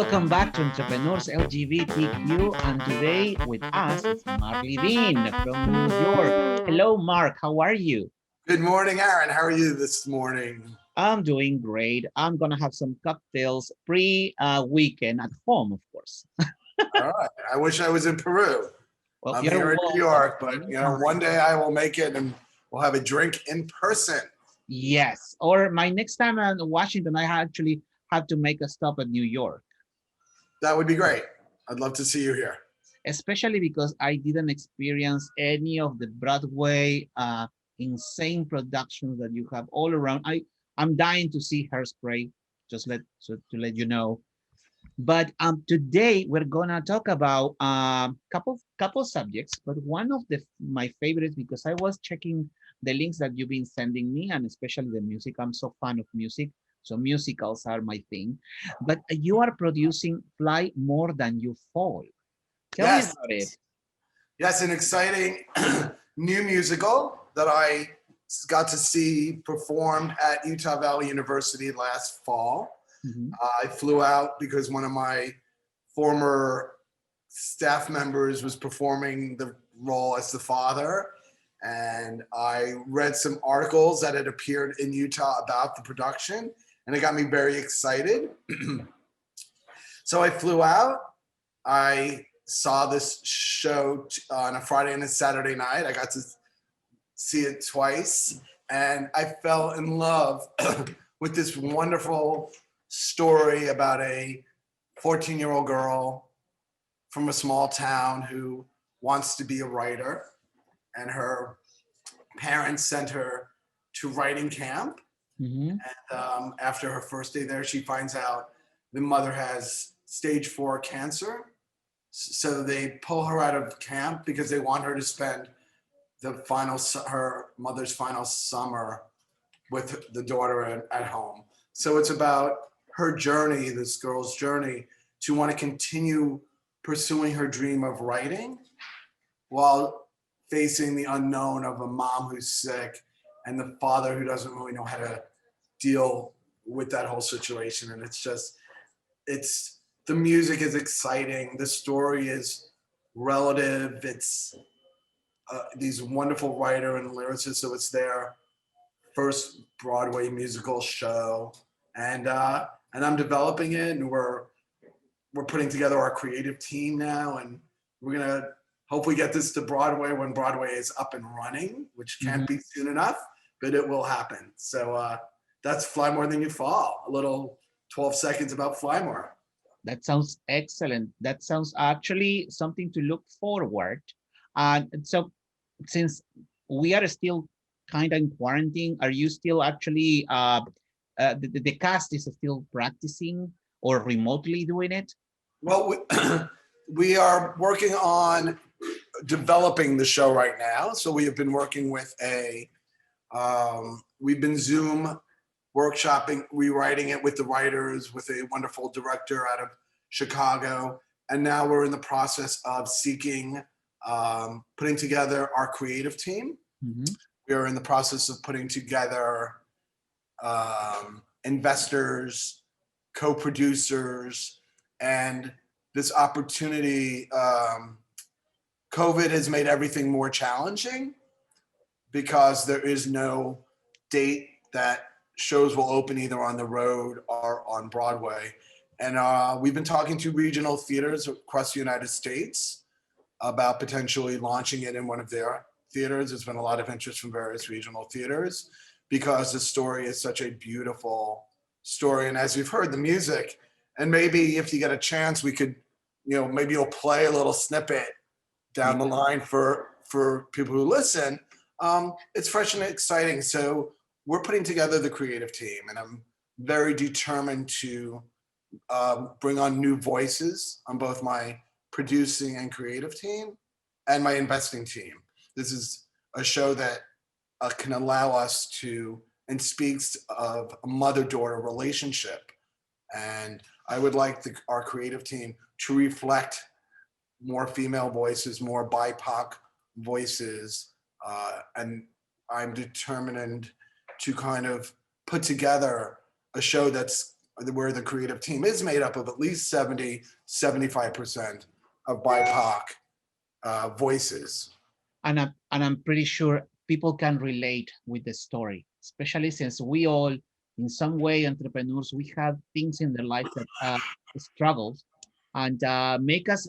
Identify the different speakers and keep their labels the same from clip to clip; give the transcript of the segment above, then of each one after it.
Speaker 1: Welcome back to Entrepreneurs LGBTQ, and today with us is Marc Levine from New York. Hello, Marc. How are you?
Speaker 2: Good morning, Aaron. How are you this morning?
Speaker 1: I'm doing great. I'm gonna have some cocktails pre-weekend at home, of course.
Speaker 2: All right. I wish I was in Peru.
Speaker 1: Well,
Speaker 2: I'm
Speaker 1: you're
Speaker 2: here in New
Speaker 1: welcome.
Speaker 2: York, but
Speaker 1: Anytime.
Speaker 2: one day I will make it and we'll have a drink in person.
Speaker 1: Yes. Or my next time in Washington, I actually have to make a stop at New York,
Speaker 2: That would be great. I'd love to see you here.
Speaker 1: especially because I didn't experience any of the Broadway insane productions that you have all around. I'm dying to see Hairspray. Just to let you know. But today we're gonna talk about couple subjects. But one of my favorites, because I was checking the links that you've been sending me, and especially the music. I'm so fan of music, so musicals are my thing. But you are producing Fly More Than You Fall. Tell me
Speaker 2: Yes.
Speaker 1: about it.
Speaker 2: Yes, an exciting new musical that I got to see performed at Utah Valley University last fall.
Speaker 1: Mhm.
Speaker 2: I flew out because one of my former staff members was performing the role as the father. And I read some articles that had appeared in Utah about the production, and it got me very excited. So I flew out. I saw this show on a Friday and a Saturday night. I got to see it twice, and I fell in love with this wonderful story about a 14-year-old girl from a small town who wants to be a writer, and her parents sent her to writing camp.
Speaker 1: Mhm.
Speaker 2: And after her first day there, she finds out the mother has stage 4 cancer. So they pull her out of camp because they want her to spend her mother's final summer with the daughter at home. So it's about her journey, this girl's journey, to want to continue pursuing her dream of writing while facing the unknown of a mom who's sick and the father who doesn't really know how to deal with that whole situation. And it's the music is exciting. The story is relative. It's these wonderful writer and lyricists. So it's their first Broadway musical show, and I'm developing it, and we're putting together our creative team now, and we're gonna hopefully get this to Broadway when Broadway is up and running, which can't be soon enough, but it will happen. So that's Fly More Than You Fall. A little 12 seconds about Fly More.
Speaker 1: That sounds excellent. That sounds actually something to look forward. So since we are still kind of in quarantine, are you still actually the cast is still practicing or remotely doing it?
Speaker 2: Well, we are working on developing the show right now. So we have been working with we've been Zoom workshopping, rewriting it with the writers, with a wonderful director out of Chicago. And now we're in the process of putting together our creative team.
Speaker 1: Mhm.
Speaker 2: We are in the process of putting together investors, co-producers, and this opportunity. COVID has made everything more challenging because there is no date that shows will open either on the road or on Broadway. And we've been talking to regional theaters across the United States about potentially launching it in one of their theaters. There's been a lot of interest from various regional theaters because the story is such a beautiful story. And as you've heard, the music, and maybe if you get a chance, we could, maybe you'll play a little snippet down the line for people who listen. It's fresh and exciting. So we're putting together the creative team, and I'm very determined to bring on new voices on both my producing and creative team and my investing team. This is a show that can allow us to, and speaks of a mother-daughter relationship. And I would like our creative team to reflect more female voices, more BIPOC voices. And I'm determined to kind of put together a show that's where the creative team is made up of at least 70-75% of BIPOC voices.
Speaker 1: And I'm pretty sure people can relate with the story, especially since we all, in some way, entrepreneurs, we have things in their life that struggles and make us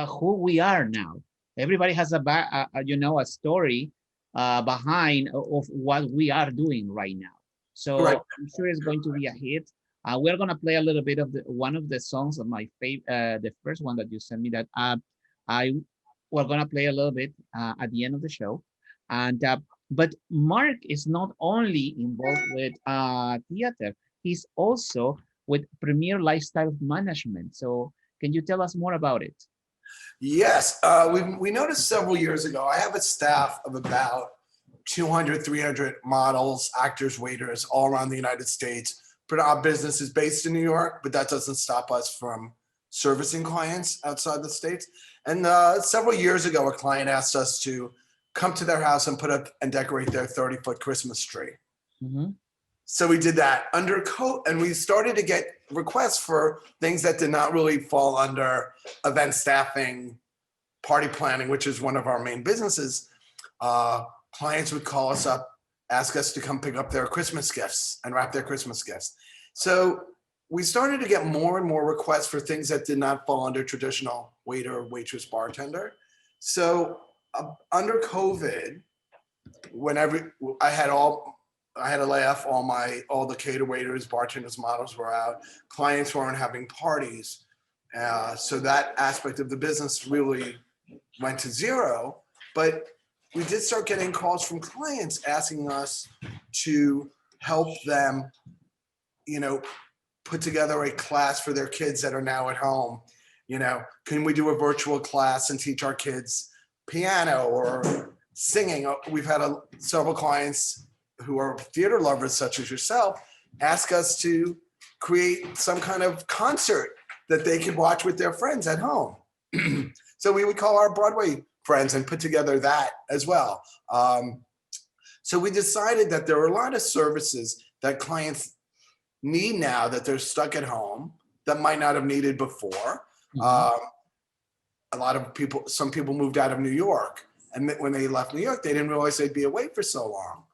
Speaker 1: who we are now. Everybody has a story behind of what we are doing right now. So
Speaker 2: Right.
Speaker 1: I'm sure it's going to be a hit. We're gonna play a little bit of one of the songs of my favorite, the first one that you sent me that I we're gonna play a little bit at the end of the show. And but Mark is not only involved with theater; he's also with Premier Lifestyle Management. So can you tell us more about it?
Speaker 2: Yes, we noticed several years ago. I have a staff of about 200, 300 models, actors, waiters all around the United States. But our business is based in New York, but that doesn't stop us from servicing clients outside the States. And several years ago, a client asked us to come to their house and put up and decorate their 30-foot Christmas tree.
Speaker 1: Mm-hmm.
Speaker 2: So we did that under and we started to get requests for things that did not really fall under event staffing, party planning, which is one of our main businesses. Clients would call us up, ask us to come pick up their Christmas gifts and wrap their Christmas gifts. So we started to get more and more requests for things that did not fall under traditional waiter, waitress, bartender. So under COVID, whenever I had to lay off all the cater waiters, bartenders, models were out. Clients weren't having parties. So that aspect of the business really went to zero. But we did start getting calls from clients asking us to help them, put together a class for their kids that are now at home. Can we do a virtual class and teach our kids piano or singing? We've had several clients who are theater lovers, such as yourself, ask us to create some kind of concert that they could watch with their friends at home. So we would call our Broadway friends and put together that as well. So we decided that there are a lot of services that clients need now that they're stuck at home that might not have needed before.
Speaker 1: Mm-hmm.
Speaker 2: Some people moved out of New York, and when they left New York, they didn't realize they'd be away for so long.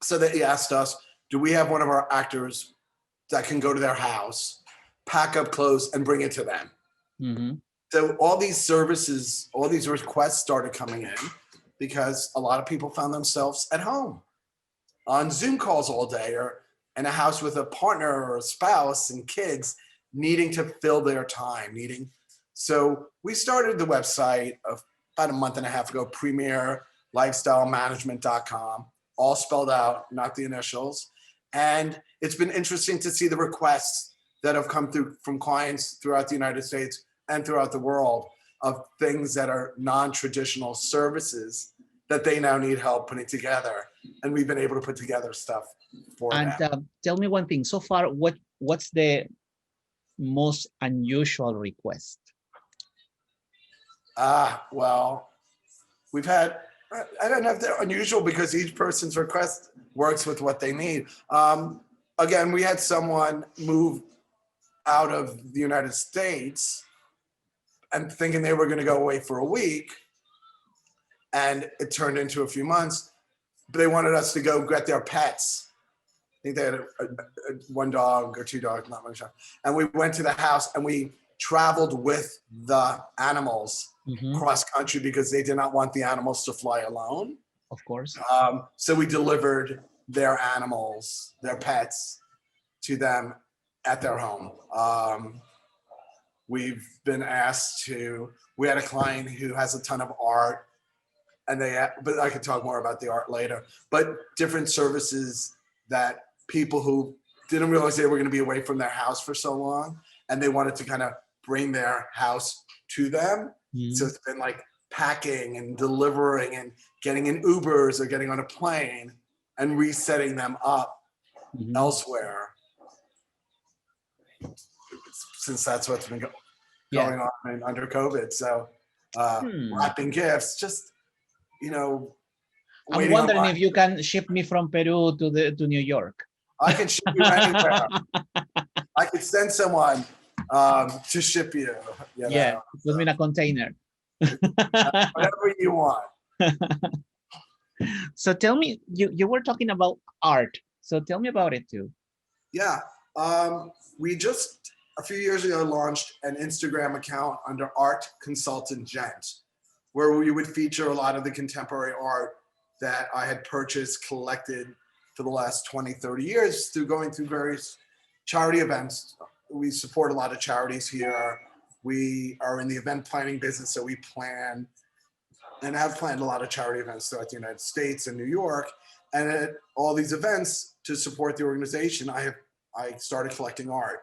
Speaker 2: So they asked us, do we have one of our actors that can go to their house, pack up clothes, and bring it to them?
Speaker 1: Mm-hmm.
Speaker 2: So all these services, all these requests started coming in because a lot of people found themselves at home on Zoom calls all day or in a house with a partner or a spouse and kids needing to fill their time, So we started the website about a month and a half ago, premierlifestylemanagement.com, all spelled out, not the initials. And it's been interesting to see the requests that have come through from clients throughout the United States and throughout the world of things that are non-traditional services that they now need help putting together. And we've been able to put together stuff for
Speaker 1: And
Speaker 2: them.
Speaker 1: tell me one thing. So far, what's the most unusual request?
Speaker 2: Well, we've had, I don't know if they're unusual because each person's request works with what they need. Again, we had someone move out of the United States and thinking they were going to go away for a week. And it turned into a few months, but they wanted us to go get their pets. I think they had one dog or two dogs, not much. And we went to the house and we traveled with the animals cross country because they did not want the animals to fly alone.
Speaker 1: Of course.
Speaker 2: So we delivered their animals, their pets, to them at their home. We've been asked to. We had a client who has a ton of art, but I could talk more about the art later. But different services that people who didn't realize they were going to be away from their house for so long, and they wanted to kind of bring their house to them. So it's been like packing and delivering and getting in Ubers or getting on a plane and resetting them up elsewhere. Since that's what's been going on under COVID. So wrapping gifts, just,
Speaker 1: I'm wondering if you can ship me from Peru to New York.
Speaker 2: I can ship you anywhere. could send someone to ship you, you
Speaker 1: Yeah,
Speaker 2: know,
Speaker 1: put me in a container.
Speaker 2: whatever you want.
Speaker 1: So tell me, you were talking about art. So tell me about it too.
Speaker 2: Yeah. We just a few years ago launched an Instagram account under Art Consultant Gent, where we would feature a lot of the contemporary art that I had purchased, collected for the last 20, 30 years through going through various charity events. We support a lot of charities here. We are in the event planning business, so we plan and have planned a lot of charity events throughout the United States and New York. And at all these events to support the organization, I started collecting art.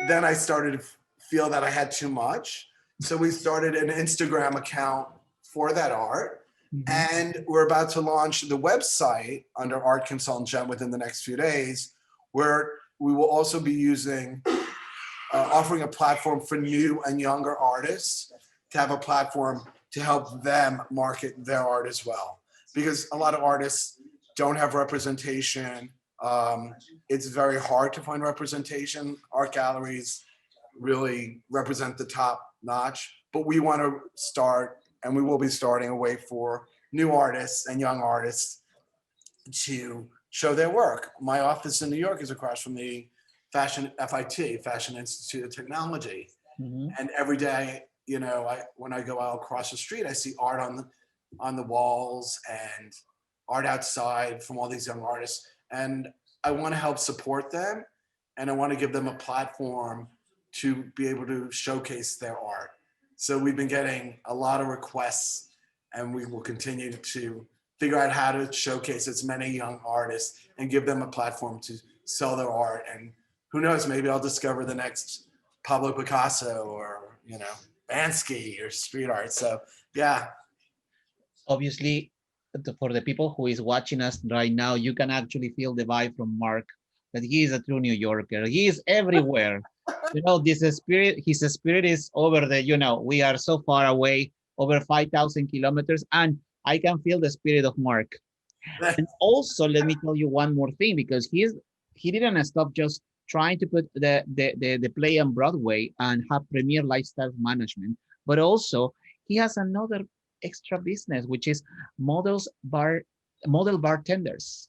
Speaker 2: Then I started to feel that I had too much. So we started an Instagram account for that art.
Speaker 1: Mhm.
Speaker 2: And we're about to launch the website under Art Consultant Gem within the next few days, where we will also be offering a platform for new and younger artists to have a platform to help them market their art as well. Because a lot of artists don't have representation. It's very hard to find representation. Art galleries really represent the top notch, but we want to start, and we will be starting a way for new artists and young artists to show their work. My office in New York is across from the Fashion Institute of Technology.
Speaker 1: Mhm.
Speaker 2: And every day, when I go out across the street, I see art on the walls and art outside from all these young artists. And I want to help support them, and I want to give them a platform to be able to showcase their art. So we've been getting a lot of requests, and we will continue to figure out how to showcase as many young artists and give them a platform to sell their art. And who knows, maybe I'll discover the next Pablo Picasso or, Bansky or street art. So yeah.
Speaker 1: Obviously, for the people who is watching us right now, you can actually feel the vibe from Mark that he is a true New Yorker. He is everywhere. This spirit, his spirit is over the, we are so far away, over 5,000 kilometers, and I can feel the spirit of Mark. And also, let me tell you one more thing, because he didn't stop just trying to put the play on Broadway and have premier lifestyle management, but also he has another extra business, which is model bartenders.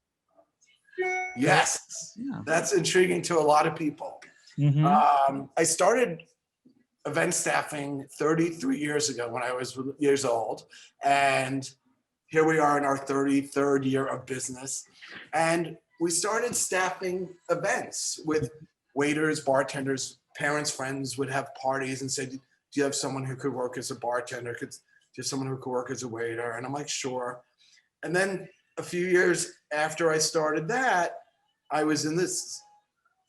Speaker 2: Yes,
Speaker 1: Yeah.
Speaker 2: that's intriguing to a lot of people.
Speaker 1: Mm-hmm.
Speaker 2: I started event staffing 33 years ago when I was years old. And here we are in our 33rd year of business. And we started staffing events with waiters, bartenders, parents, friends would have parties and say, do you have someone who could work as a bartender? Do you have someone who could work as a waiter? And I'm like, sure. And then a few years after I started that, I was in this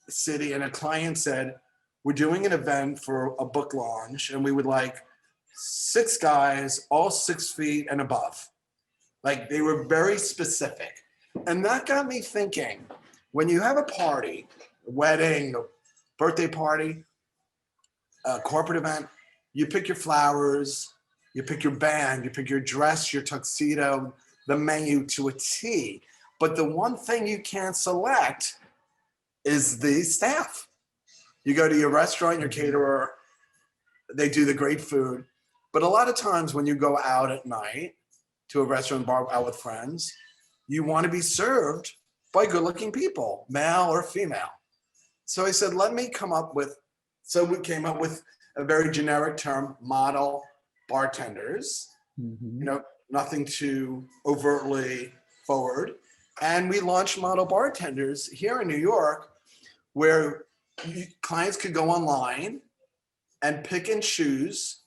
Speaker 2: city and a client said, we're doing an event for a book launch and we would like 6 guys, all 6 feet and above. Like they were very specific. And that got me thinking, when you have a party, a wedding, a birthday party, a corporate event, you pick your flowers, you pick your band, you pick your dress, your tuxedo, the menu to a T. But the one thing you can't select is the staff. You go to your restaurant, your caterer, they do the great food. But a lot of times when you go out at night to a restaurant, bar, out with friends, you want to be served by good looking people, male or female. So I said, so we came up with a very generic term, model bartenders,
Speaker 1: Mm-hmm.
Speaker 2: nothing too overtly forward. And we launched Model Bartenders here in New York, where clients could go online and pick and choose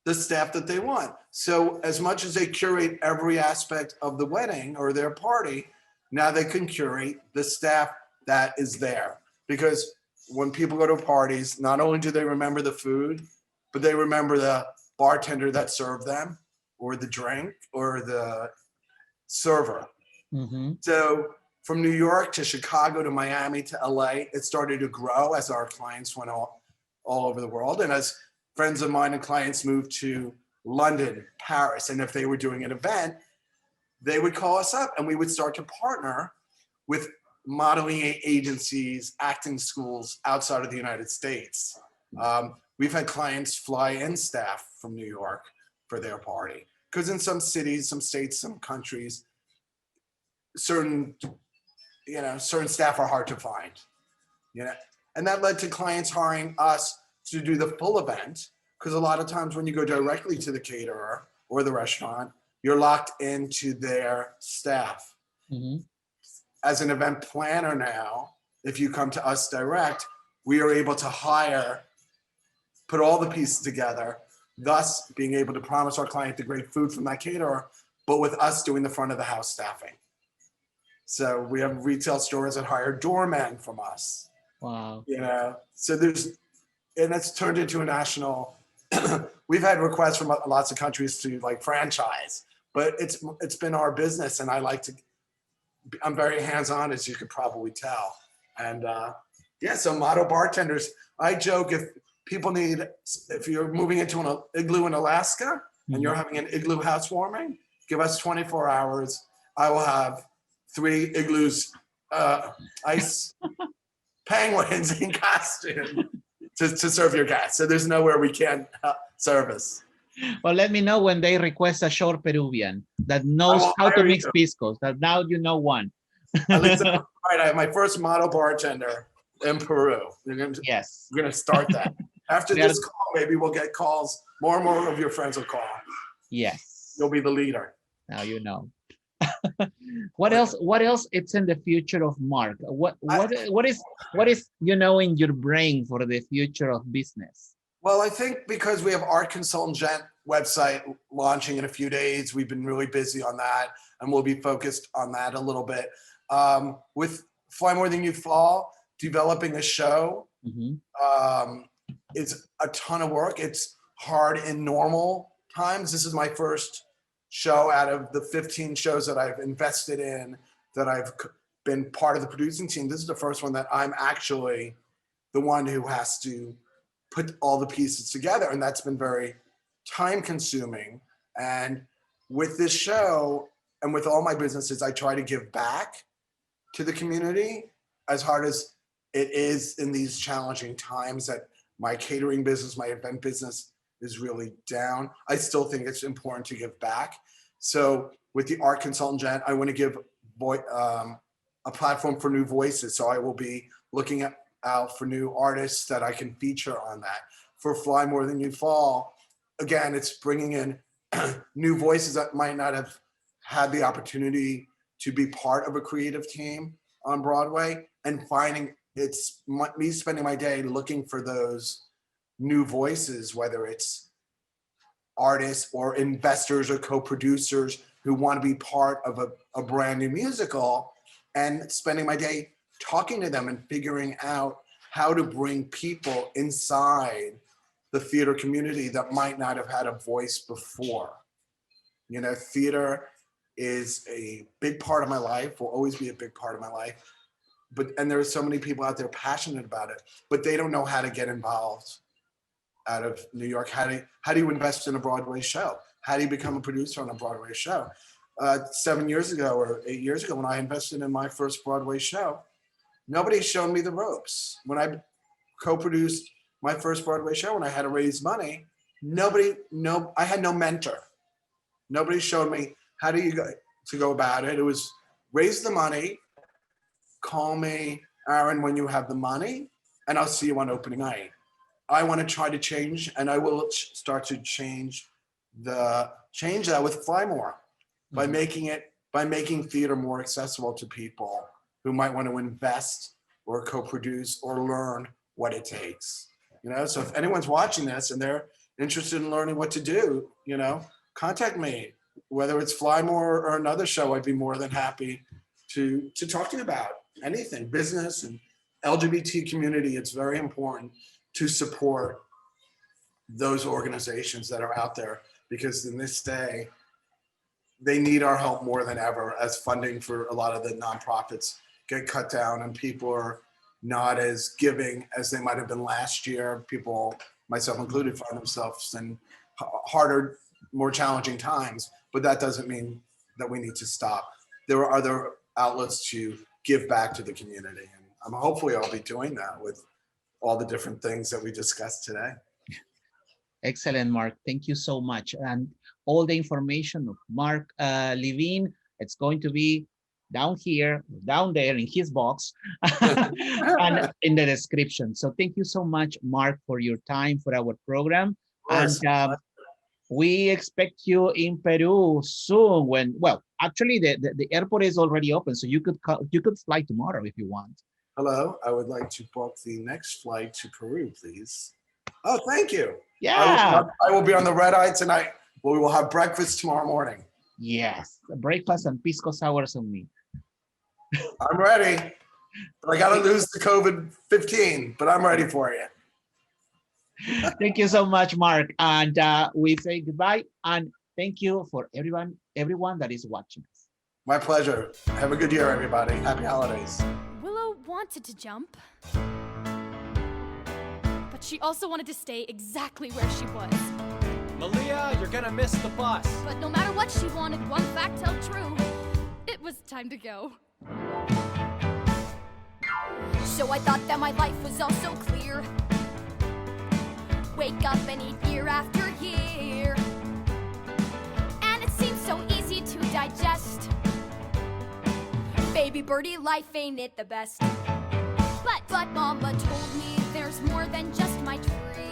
Speaker 2: the staff that they want. So as much as they curate every aspect of the wedding or their party, now they can curate the staff that is there. Because when people go to parties, not only do they remember the food, but they remember the bartender that served them or the drink or the server.
Speaker 1: Mm-hmm.
Speaker 2: So from New York to Chicago to Miami to LA, it started to grow as our clients went all over the world. And as friends of mine and clients moved to London, Paris, and if they were doing an event, they would call us up and we would start to partner with modeling agencies, acting schools outside of the United States. We've had clients fly in staff from New York for their party. Because in some cities, some states, some countries, certain certain staff are hard to find. You know, and that led to clients hiring us to do the full event. Because a lot of times when you go directly to the caterer or the restaurant, you're locked into their staff.
Speaker 1: Mhm.
Speaker 2: As an event planner now, if you come to us direct, we are able to hire, put all the pieces together, thus being able to promise our client the great food from that caterer, but with us doing the front of the house staffing. So we have retail stores that hire doormen from us.
Speaker 1: Wow.
Speaker 2: So and it's turned into a national. We've had requests from lots of countries to like franchise, but it's been our business, and I'm very hands-on, as you could probably tell. And so Model Bartenders, I joke, if you're moving into an igloo in Alaska and you're having an igloo housewarming, give us 24 hours. I will have 3 igloos, ice penguins in costume to serve your guests. So there's nowhere we can't service.
Speaker 1: Well, let me know when they request a short Peruvian that
Speaker 2: I
Speaker 1: knows
Speaker 2: will
Speaker 1: how to
Speaker 2: hire
Speaker 1: mix
Speaker 2: you.
Speaker 1: piscos. That now you know one.
Speaker 2: At least all right, I have my first model bartender in Peru.
Speaker 1: Yes.
Speaker 2: We're gonna start that. After
Speaker 1: We are-
Speaker 2: this call, maybe we'll get calls. More and more of your friends will call.
Speaker 1: Yes.
Speaker 2: You'll be the leader.
Speaker 1: Now you know. What else? What else? It's in the future of Mark. What is in your brain for the future of business?
Speaker 2: Well, I think because we have Art Consultant Gent website launching in a few days, we've been really busy on that, and we'll be focused on that a little bit. With Fly More Than You Fall, developing a show, it's a ton of work. It's hard in normal times. This is my first show out of the 15 shows that I've invested in, that I've been part of the producing team. This is the first one that I'm actually the one who has to put all the pieces together, and that's been very time consuming. And with this show and with all my businesses, I try to give back to the community, as hard as it is in these challenging times that my catering business, my event business is really down. I still think it's important to give back. So with the Art Consultant Gent, I want to give a platform for new voices. So I will be looking out for new artists that I can feature on that. For Fly More Than You Fall, again, it's bringing in new voices that might not have had the opportunity to be part of a creative team on Broadway, and it's me spending my day looking for those new voices, whether it's artists or investors or co-producers who want to be part of a brand new musical, and spending my day talking to them and figuring out how to bring people inside the theater community that might not have had a voice before. Theater is a big part of my life, will always be a big part of my life. And there are so many people out there passionate about it, but they don't know how to get involved out of New York. How do you invest in a Broadway show? How do you become a producer on a Broadway show? 7 years ago or 8 years ago, when I invested in my first Broadway show, nobody showed me the ropes. When I co-produced my first Broadway show, when I had to raise money, I had no mentor. Nobody showed me how do you go about it. It was raise the money, call me, Aaron, when you have the money, and I'll see you on opening night. I want to try to change, and I will start to change that with Fly More, by making theater more accessible to people who might want to invest or co-produce or learn what it takes. So if anyone's watching this and they're interested in learning what to do, contact me. Whether it's Fly More or another show, I'd be more than happy to talk to you about anything, business and LGBT community. It's very important to support those organizations that are out there, because in this day, they need our help more than ever, as funding for a lot of the nonprofits get cut down and people are not as giving as they might have been last year. People, myself included, find themselves in harder, more challenging times, but that doesn't mean that we need to stop. There are other outlets to give back to the community. And I'm hopefully I'll be doing that with all the different things that we discussed today.
Speaker 1: Excellent, Mark. Thank you so much. And all the information of Marc Levine, it's going to be down here, down there in his box, and in the description. So thank you so much, Mark, for your time for our program. And we expect you in Peru soon. When, well, actually, the airport is already open, so you could fly tomorrow if you want.
Speaker 2: Hello, I would like to book the next flight to Peru, please. Oh, thank you.
Speaker 1: Yeah.
Speaker 2: I will be on the red eye tonight. We will have breakfast tomorrow morning.
Speaker 1: Yes, breakfast and pisco sours on me.
Speaker 2: I'm ready. But I got to lose the COVID-15, but I'm ready for you.
Speaker 1: Thank you so much, Mark. And we say goodbye. And thank you for everyone that is watching us.
Speaker 2: My pleasure. Have a good year, everybody. Happy holidays.
Speaker 3: Willow wanted to jump, but she also wanted to stay exactly where she was.
Speaker 4: Malia, you're gonna miss the bus.
Speaker 3: But no matter what she wanted, one fact held true. It was time to go. So I thought that my life was all so clear. Wake up and eat year after year. And it seems so easy to digest. Baby birdie life, ain't it the best? But Mama told me there's more than just my tree.